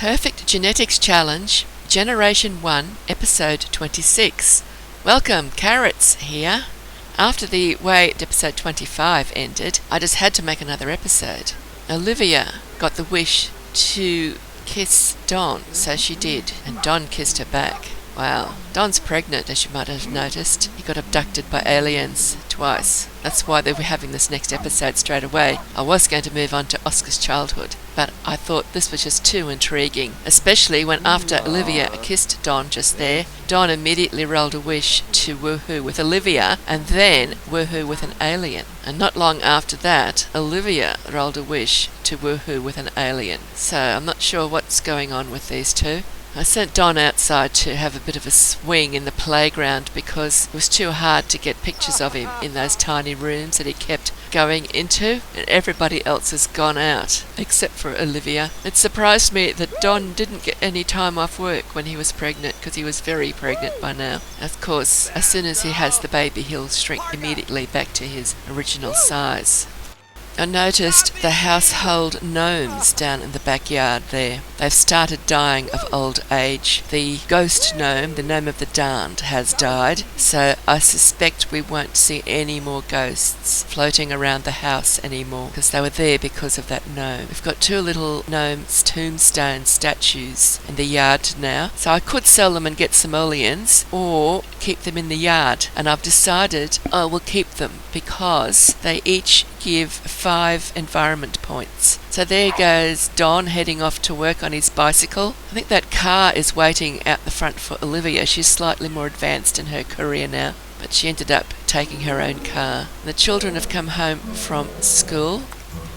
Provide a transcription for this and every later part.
Perfect Genetics Challenge, Generation 1, Episode 26. Welcome, Carrots here. After the way episode 25 ended, I just had to make another episode. Olivia got the wish to kiss Don, so she did, and Don kissed her back. Wow. Don's pregnant, as you might have noticed. He got abducted by aliens twice. That's why they were having this next episode straight away. I was going to move on to Oscar's childhood, but I thought this was just too intriguing, especially when after Olivia kissed Don just there, Don immediately rolled a wish to woohoo with Olivia and then woohoo with an alien. And not long after that, Olivia rolled a wish to woohoo with an alien. So I'm not sure what's going on with these two. I sent Don outside to have a bit of a swing in the playground because it was too hard to get pictures of him in those tiny rooms that he kept going into, and everybody else has gone out except for Olivia. It surprised me that Don didn't get any time off work when he was pregnant, because he was very pregnant by now. Of course, as soon as he has the baby, he'll shrink immediately back to his original size. I noticed the household gnomes down in the backyard there. They've started dying of old age. The ghost gnome, the gnome of the damned, has died, so I suspect we won't see any more ghosts floating around the house anymore, because they were there because of that gnome. We've got two little gnomes tombstone statues in the yard now, so I could sell them and get simoleons, or keep them in the yard, and I've decided I will keep them because they each give 5 environment points. So there goes Don heading off to work on his bicycle. I think that car is waiting out the front for Olivia. She's slightly more advanced in her career now, but she ended up taking her own car. The children have come home from school.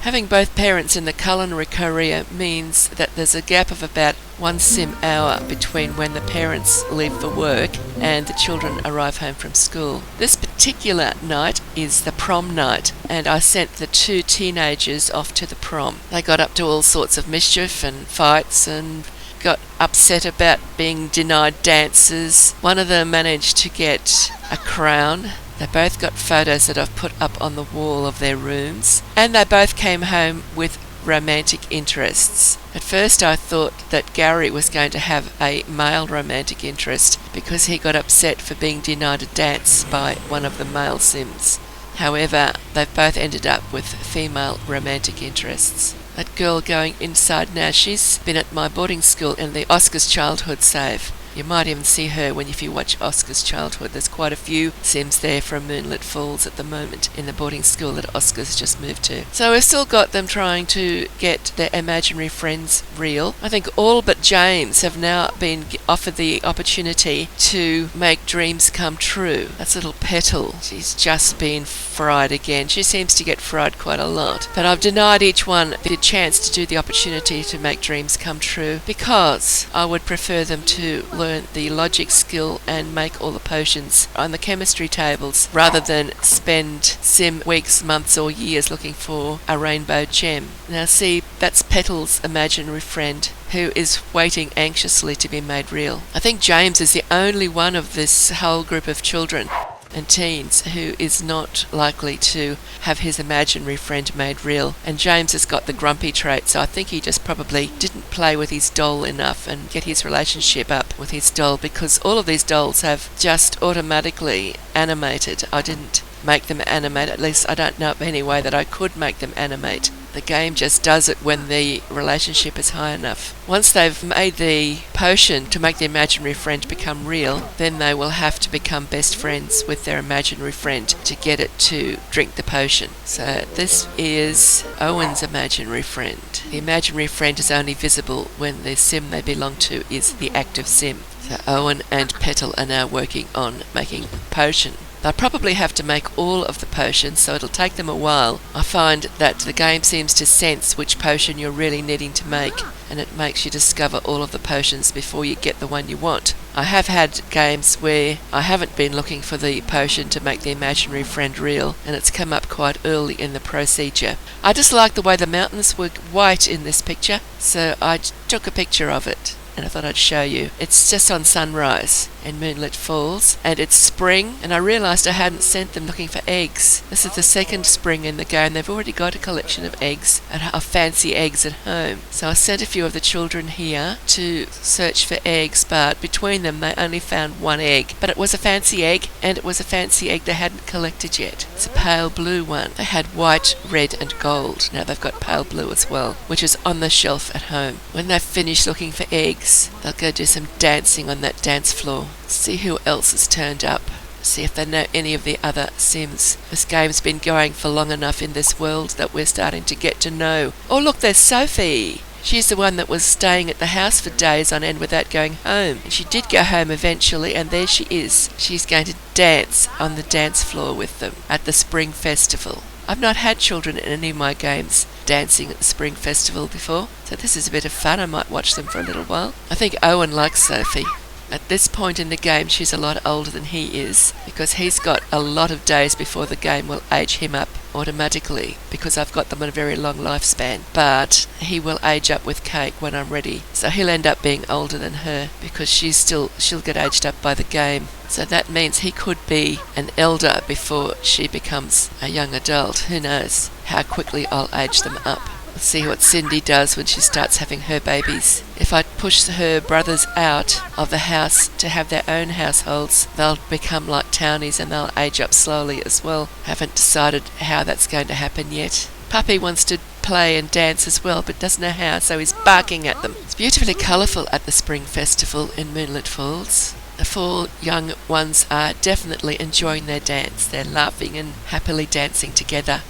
Having both parents in the culinary career means that there's a gap of about 1 sim hour between when the parents leave for work and the children arrive home from school. This particular night is the prom night, and I sent the 2 teenagers off to the prom. They got up to all sorts of mischief and fights and got upset about being denied dances. One of them managed to get a crown. They both got photos that I've put up on the wall of their rooms, and they both came home with romantic interests. At first I thought that Gary was going to have a male romantic interest because he got upset for being denied a dance by one of the male Sims. However, they've both ended up with female romantic interests. That girl going inside now, she's been at my boarding school in the Oscar's childhood save. You might even see her if you watch Oscar's childhood. There's quite a few Sims there from Moonlit Falls at the moment in the boarding school that Oscar's just moved to. So we've still got them trying to get their imaginary friends real. I think all but James have now been offered the opportunity to make dreams come true. That's little Petal. She's just been fried again. She seems to get fried quite a lot. But I've denied each one the chance to do the opportunity to make dreams come true because I would prefer them to learn the logic skill and make all the potions on the chemistry tables rather than spend sim weeks, months or years looking for a rainbow gem. Now see, that's Petal's imaginary friend who is waiting anxiously to be made real. I think James is the only one of this whole group of children and teens who is not likely to have his imaginary friend made real. And James has got the grumpy trait, so I think he just probably didn't play with his doll enough and get his relationship up with his doll, because all of these dolls have just automatically animated. I didn't make them animate, at least I don't know of any way that I could make them animate. The game just does it when the relationship is high enough. Once they've made the potion to make the imaginary friend become real, then they will have to become best friends with their imaginary friend to get it to drink the potion. So this is Owen's imaginary friend. The imaginary friend is only visible when the sim they belong to is the active sim. So Owen and Petal are now working on making a potion. They'll probably have to make all of the potions, so it'll take them a while. I find that the game seems to sense which potion you're really needing to make, and it makes you discover all of the potions before you get the one you want. I have had games where I haven't been looking for the potion to make the imaginary friend real, and it's come up quite early in the procedure. I just like the way the mountains were white in this picture, so I took a picture of it. and I thought I'd show you. It's just on sunrise in Moonlit Falls, and it's spring, and I realised I hadn't sent them looking for eggs. This is the second spring in the game. They've already got a collection of eggs, of fancy eggs at home. So I sent a few of the children here to search for eggs, but between them they only found one egg. But it was a fancy egg, and it was a fancy egg they hadn't collected yet. It's a pale blue one. They had white, red and gold. Now they've got pale blue as well, which is on the shelf at home. When they've finished looking for eggs, they'll go do some dancing on that dance floor. See who else has turned up. See if they know any of the other Sims. This game's been going for long enough in this world that we're starting to get to know. Oh look, there's Sophie. She's the one that was staying at the house for days on end without going home. And she did go home eventually, and there she is. She's going to dance on the dance floor with them at the Spring Festival. I've not had children in any of my games dancing at the Spring Festival before, so this is a bit of fun. I might watch them for a little while. I think Owen likes Sophie. At this point in the game, she's a lot older than he is, because he's got a lot of days before the game will age him up automatically, because I've got them on a very long lifespan. But he will age up with Cake when I'm ready, so he'll end up being older than her, because she'll get aged up by the game. So that means he could be an elder before she becomes a young adult. Who knows how quickly I'll age them up. Let's see what Cindy does when she starts having her babies. If I push her brothers out of the house to have their own households, they'll become like townies and they'll age up slowly as well. Haven't decided how that's going to happen yet. Puppy wants to play and dance as well, but doesn't know how, so he's barking at them. It's beautifully colourful at the Spring Festival in Moonlit Falls. The 4 young ones are definitely enjoying their dance. They're laughing and happily dancing together.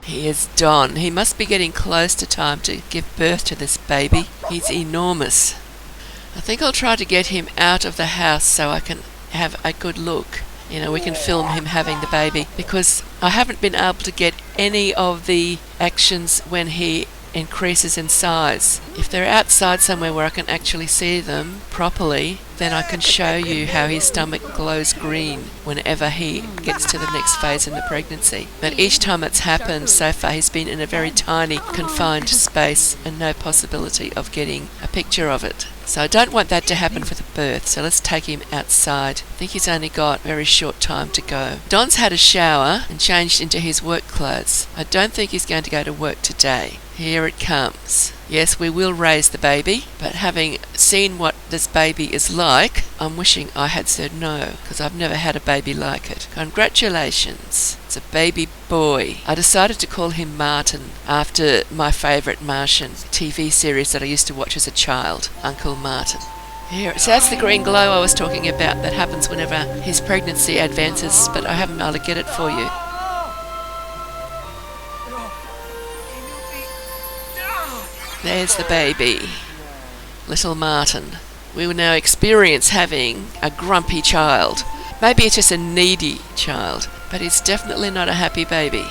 Here's Don. He must be getting close to time to give birth to this baby. He's enormous. I think I'll try to get him out of the house so I can have a good look. We can film him having the baby, because I haven't been able to get any of the actions when he increases in size. If they're outside somewhere where I can actually see them properly, then I can show you how his stomach glows green whenever he gets to the next phase in the pregnancy. But each time it's happened so far, he's been in a very tiny, confined space and no possibility of getting a picture of it. So I don't want that to happen for the birth, so let's take him outside. I think he's only got a very short time to go. Don's had a shower and changed into his work clothes. I don't think he's going to go to work today. Here it comes. Yes, we will raise the baby, but having seen what this baby is like, I'm wishing I had said no, because I've never had a baby like it. Congratulations. It's a baby boy. I decided to call him Martin, after my favourite Martian TV series that I used to watch as a child, Uncle Martin. Here, so that's the green glow I was talking about that happens whenever his pregnancy advances, but I haven't been able to get it for you. There's the baby, little Martin. We will now experience having a grumpy child. Maybe it's just a needy child, but it's definitely not a happy baby.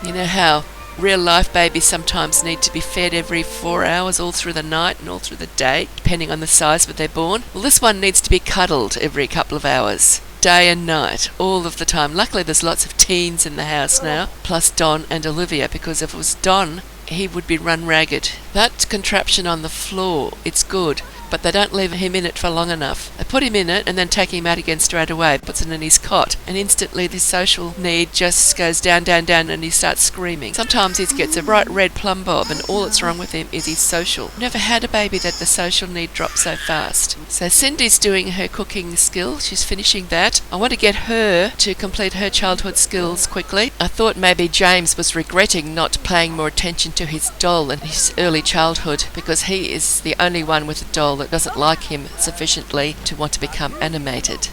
You know how real life babies sometimes need to be fed every 4 hours all through the night and all through the day, depending on the size that they're born? Well, this one needs to be cuddled every couple of hours, day and night, all of the time. Luckily there's lots of teens in the house now, plus Don and Olivia, because if it was Don, he would be run ragged. That contraption on the floor, it's good, but they don't leave him in it for long enough. They put him in it and then take him out again straight away, puts him in his cot, and instantly the social need just goes down, down, down, and he starts screaming. Sometimes he gets a bright red plum bob, and all that's wrong with him is his social. Never had a baby that the social need dropped so fast. So Cindy's doing her cooking skill. She's finishing that. I want to get her to complete her childhood skills quickly. I thought maybe James was regretting not paying more attention to his doll in his early childhood, because he is the only one with a doll that doesn't like him sufficiently to want to become animated.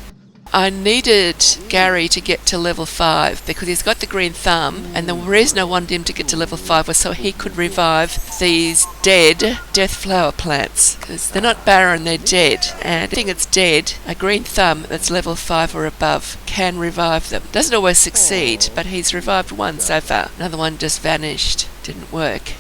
I needed Gary to get to level 5 because he's got the green thumb, and the reason I wanted him to get to level 5 was so he could revive these death flower plants, because they're not barren, they're dead, and anything that's dead, a green thumb that's level 5 or above can revive them. Doesn't always succeed, but he's revived one so far. Another one just vanished, didn't work.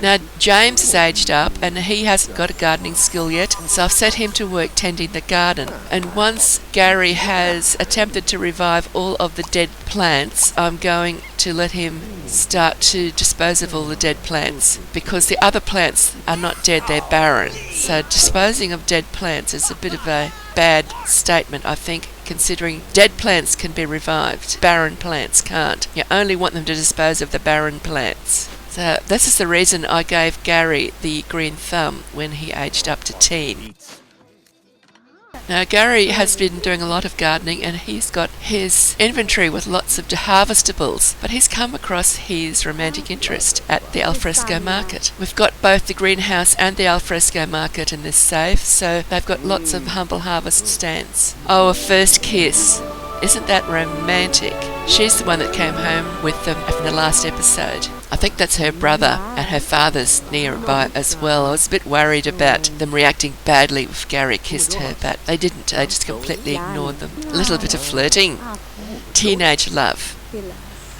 Now, James is aged up and he hasn't got a gardening skill yet, so I've set him to work tending the garden. And once Gary has attempted to revive all of the dead plants, I'm going to let him start to dispose of all the dead plants, because the other plants are not dead, they're barren. So disposing of dead plants is a bit of a bad statement, I think, considering dead plants can be revived, barren plants can't. You only want them to dispose of the barren plants. So this is the reason I gave Gary the green thumb when he aged up to teen. Now, Gary has been doing a lot of gardening and he's got his inventory with lots of harvestables, but he's come across his romantic interest at the alfresco market. We've got both the greenhouse and the alfresco market in this safe, so they've got lots of humble harvest stands. Oh, a first kiss. Isn't that romantic? She's the one that came home with them from the last episode. I think that's her brother, and her father's nearby as well. I was a bit worried about them reacting badly if Gary kissed her, but they didn't. They just completely ignored them. A little bit of flirting. Teenage love.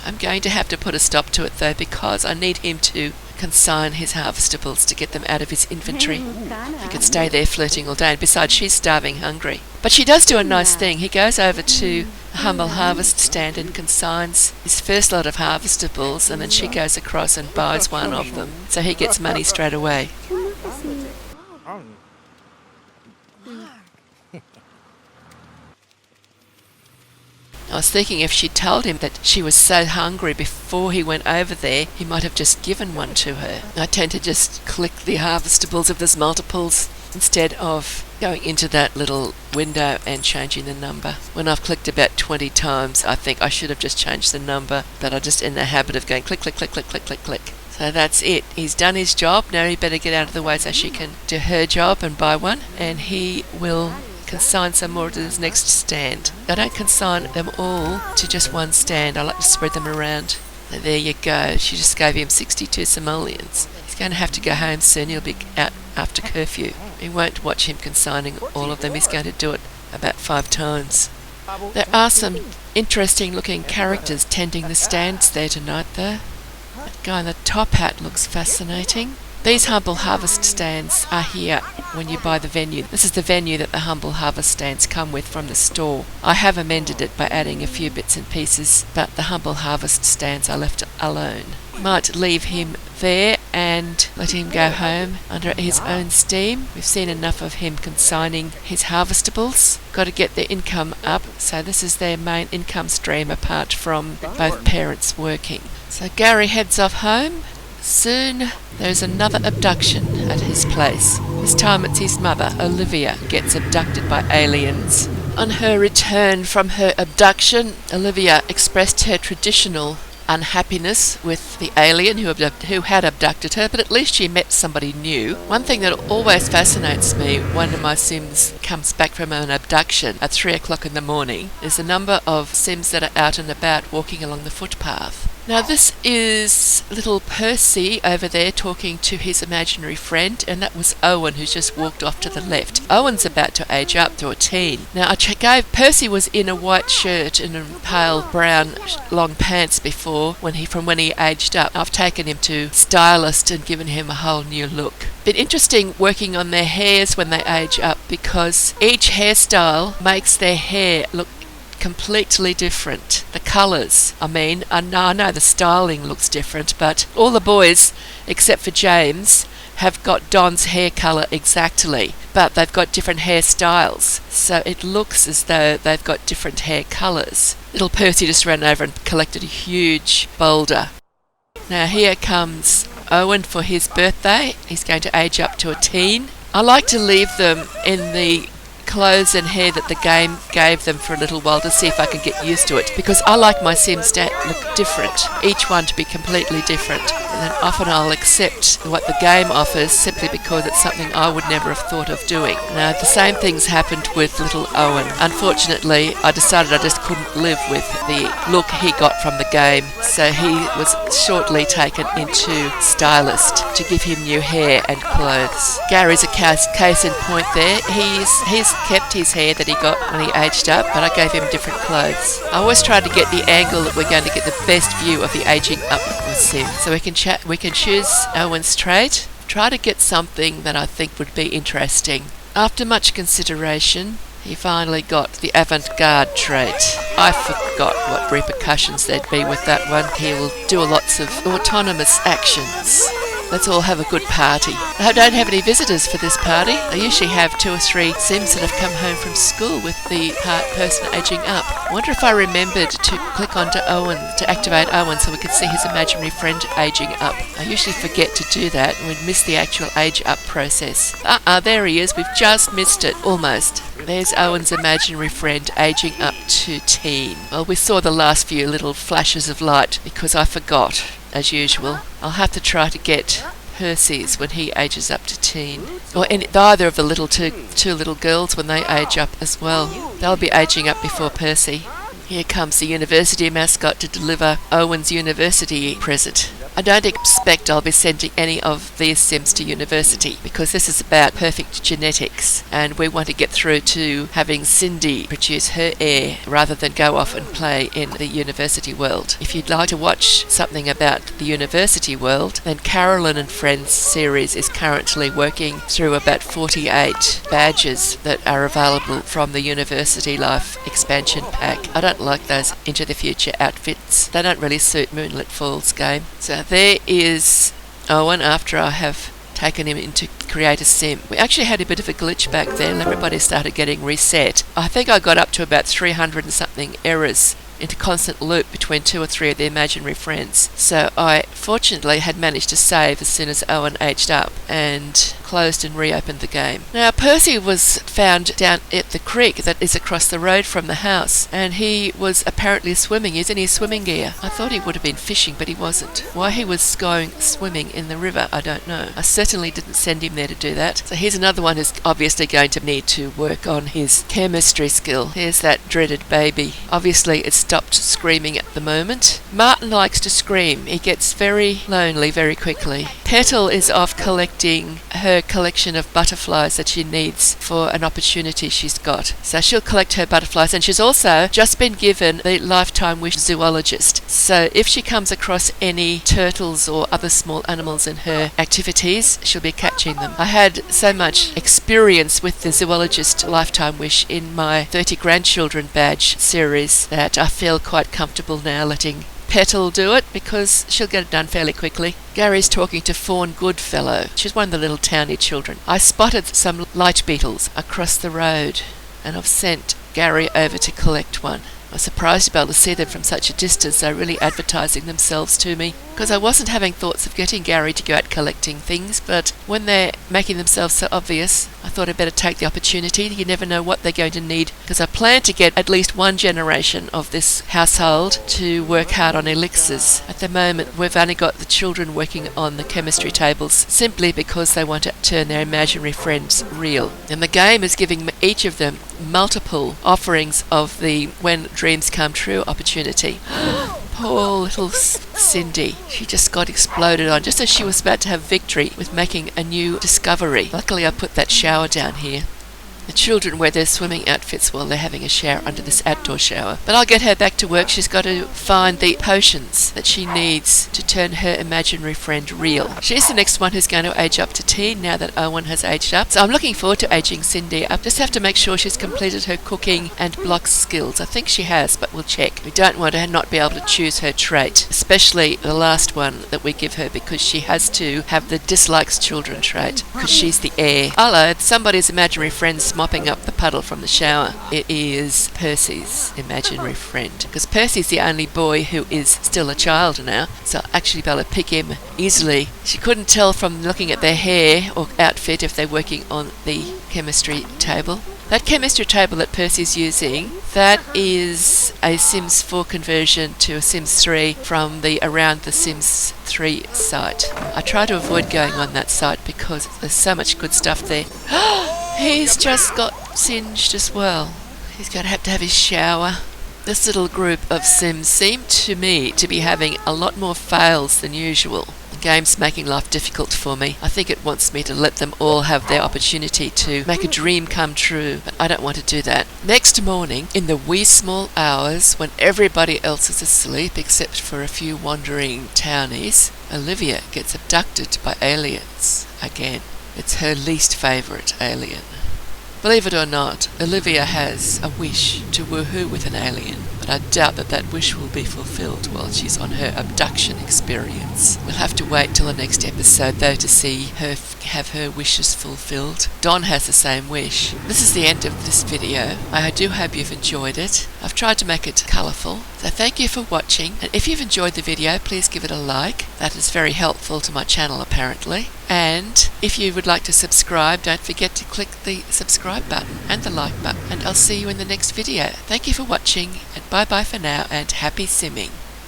I'm going to have to put a stop to it though, because I need him to consign his harvestables to get them out of his inventory. He could stay there flirting all day, and besides, she's starving hungry. But she does do a nice thing. He goes over to a humble harvest stand and consigns his first lot of harvestables, and then she goes across and buys one of them, so he gets money straight away. I was thinking if she'd told him that she was so hungry before he went over there, he might have just given one to her. I tend to just click the harvestables if there's multiples, instead of going into that little window and changing the number. When I've clicked about 20 times, I think I should have just changed the number, but I'm just in the habit of going click, click, click, click, click, click, click. So that's it. He's done his job. Now he better get out of the way so she can do her job and buy one, and he will consign some more to his next stand. I don't consign them all to just one stand. I like to spread them around. And there you go. She just gave him 62 simoleons. He's going to have to go home soon. He'll be out after curfew. We won't watch him consigning all of them. He's going to do it about 5 times. There are some interesting looking characters tending the stands there tonight though. That guy in the top hat looks fascinating. These humble harvest stands are here when you buy the venue. This is the venue that the humble harvest stands come with from the store. I have amended it by adding a few bits and pieces, but the humble harvest stands are left alone. Might leave him there and let him go home under his own steam. We've seen enough of him consigning his harvestables. Got to get their income up, so this is their main income stream apart from both parents working. So Gary heads off home. Soon there's another abduction at his place. This time it's his mother, Olivia, gets abducted by aliens. On her return from her abduction, Olivia expressed her traditional unhappiness with the alien who had abducted her, but at least she met somebody new. One thing that always fascinates me when my Sims comes back from an abduction at 3 o'clock in the morning is the number of Sims that are out and about walking along the footpath. Now this is little Percy over there talking to his imaginary friend, and that was Owen who's just walked off to the left. Owen's about to age up to a teen. Now Percy was in a white shirt and a pale brown long pants before when he aged up. I've taken him to stylist and given him a whole new look. Been interesting working on their hairs when they age up, because each hairstyle makes their hair look completely different. The colours, I know the styling looks different, but all the boys, except for James, have got Don's hair colour exactly, but they've got different hairstyles, so it looks as though they've got different hair colours. Little Percy just ran over and collected a huge boulder. Now here comes Owen for his birthday. He's going to age up to a teen. I like to leave them in the clothes and hair that the game gave them for a little while to see if I can get used to it, because I like my Sims to look different, each one to be completely different, and then often I'll accept what the game offers simply because it's something I would never have thought of doing. Now the same things happened with little Owen. Unfortunately, I decided I just couldn't live with the look he got from the game, so he was shortly taken into stylist to give him new hair and clothes. Gary's a case in point there. He's kept his hair that he got when he aged up, but I gave him different clothes. I always try to get the angle that we're going to get the best view of the aging up of sim. So we can choose Owen's trait, try to get something that I think would be interesting. After much consideration, he finally got the avant-garde trait. I forgot what repercussions there'd be with that one. He will do lots of autonomous actions. Let's all have a good party. I don't have any visitors for this party. I usually have 2 or 3 Sims that have come home from school with the person aging up. I wonder if I remembered to click onto Owen, to activate Owen so we could see his imaginary friend aging up. I usually forget to do that and we'd miss the actual age up process. There he is. We've just missed it. Almost. There's Owen's imaginary friend aging up to teen. Well, we saw the last few little flashes of light because I forgot, as usual. I'll have to try to get Percy's when he ages up to teen. Or either of the two little girls when they age up as well. They'll be aging up before Percy. Here comes the university mascot to deliver Owen's university present. I don't expect I'll be sending any of these Sims to university because this is about perfect genetics and we want to get through to having Cindy produce her heir rather than go off and play in the university world. If you'd like to watch something about the university world, then Carolyn and Friends series is currently working through about 48 badges that are available from the University Life expansion pack. I don't like those Into the Future outfits. They don't really suit Moonlit Falls game. So there is Owen after I have taken him in to create a sim. We actually had a bit of a glitch back there and everybody started getting reset. I think I got up to about 300 and something errors into constant loop between 2 or 3 of the imaginary friends. So I fortunately had managed to save as soon as Owen aged up and closed and reopened the game. Now Percy was found down at the creek that is across the road from the house and he was apparently swimming. He's in his swimming gear. I thought he would have been fishing but he wasn't. Why he was going swimming in the river I don't know. I certainly didn't send him there to do that. So here's another one who's obviously going to need to work on his chemistry skill. Here's that dreaded baby. Obviously it's stopped screaming at the moment. Martin likes to scream. He gets very lonely very quickly. Petal is off collecting her collection of butterflies that she needs for an opportunity she's got. So she'll collect her butterflies and she's also just been given the Lifetime Wish zoologist. So if she comes across any turtles or other small animals in her activities, she'll be catching them. I had so much experience with the zoologist Lifetime Wish in my 30 grandchildren badge series that I feel quite comfortable now letting Petal do it because she'll get it done fairly quickly. Gary's talking to Fawn Goodfellow. She's one of the little towny children. I spotted some light beetles across the road and I've sent Gary over to collect one. I was surprised to be able to see them from such a distance. They're really advertising themselves to me because I wasn't having thoughts of getting Gary to go out collecting things, but when they're making themselves so obvious, I thought I'd better take the opportunity. You never know what they're going to need because I plan to get at least one generation of this household to work hard on elixirs. At the moment, we've only got the children working on the chemistry tables simply because they want to turn their imaginary friends real. And the game is giving each of them multiple offerings of the When Dreams Come True opportunity. Poor little Cindy. She just got exploded on just as she was about to have victory with making a new discovery. Luckily I put that shower down here. The children wear their swimming outfits while they're having a shower under this outdoor shower. But I'll get her back to work. She's got to find the potions that she needs to turn her imaginary friend real. She's the next one who's going to age up to teen now that Owen has aged up. So I'm looking forward to aging Cindy up. Just have to make sure she's completed her cooking and blocks skills. I think she has, but we'll check. We don't want her not be able to choose her trait, especially the last one that we give her because she has to have the dislikes children trait because she's the heir. Hello, somebody's imaginary friend's mopping up the puddle from the shower. It is Percy's imaginary friend because Percy's the only boy who is still a child now, so I'll actually be able to pick him easily. She couldn't tell from looking at their hair or outfit if they're working on the chemistry table. That chemistry table that Percy's using, that is a Sims 4 conversion to a Sims 3 from the Around the Sims 3 site. I try to avoid going on that site because there's so much good stuff there. He's just got singed as well. He's going to have his shower. This little group of Sims seem to me to be having a lot more fails than usual. The game's making life difficult for me. I think it wants me to let them all have their opportunity to make a dream come true, but I don't want to do that. Next morning, in the wee small hours when everybody else is asleep except for a few wandering townies, Olivia gets abducted by aliens again. It's her least favourite alien. Believe it or not, Olivia has a wish to woohoo with an alien, but I doubt that wish will be fulfilled while she's on her abduction experience. We'll have to wait till the next episode, though, to see her have her wishes fulfilled. Don has the same wish. This is the end of this video. I do hope you've enjoyed it. I've tried to make it colourful, so thank you for watching, and if you've enjoyed the video, please give it a like. That is very helpful to my channel, apparently. And if you would like to subscribe, don't forget to click the subscribe button and the like button, and I'll see you in the next video. Thank you for watching, and bye bye for now, and happy simming.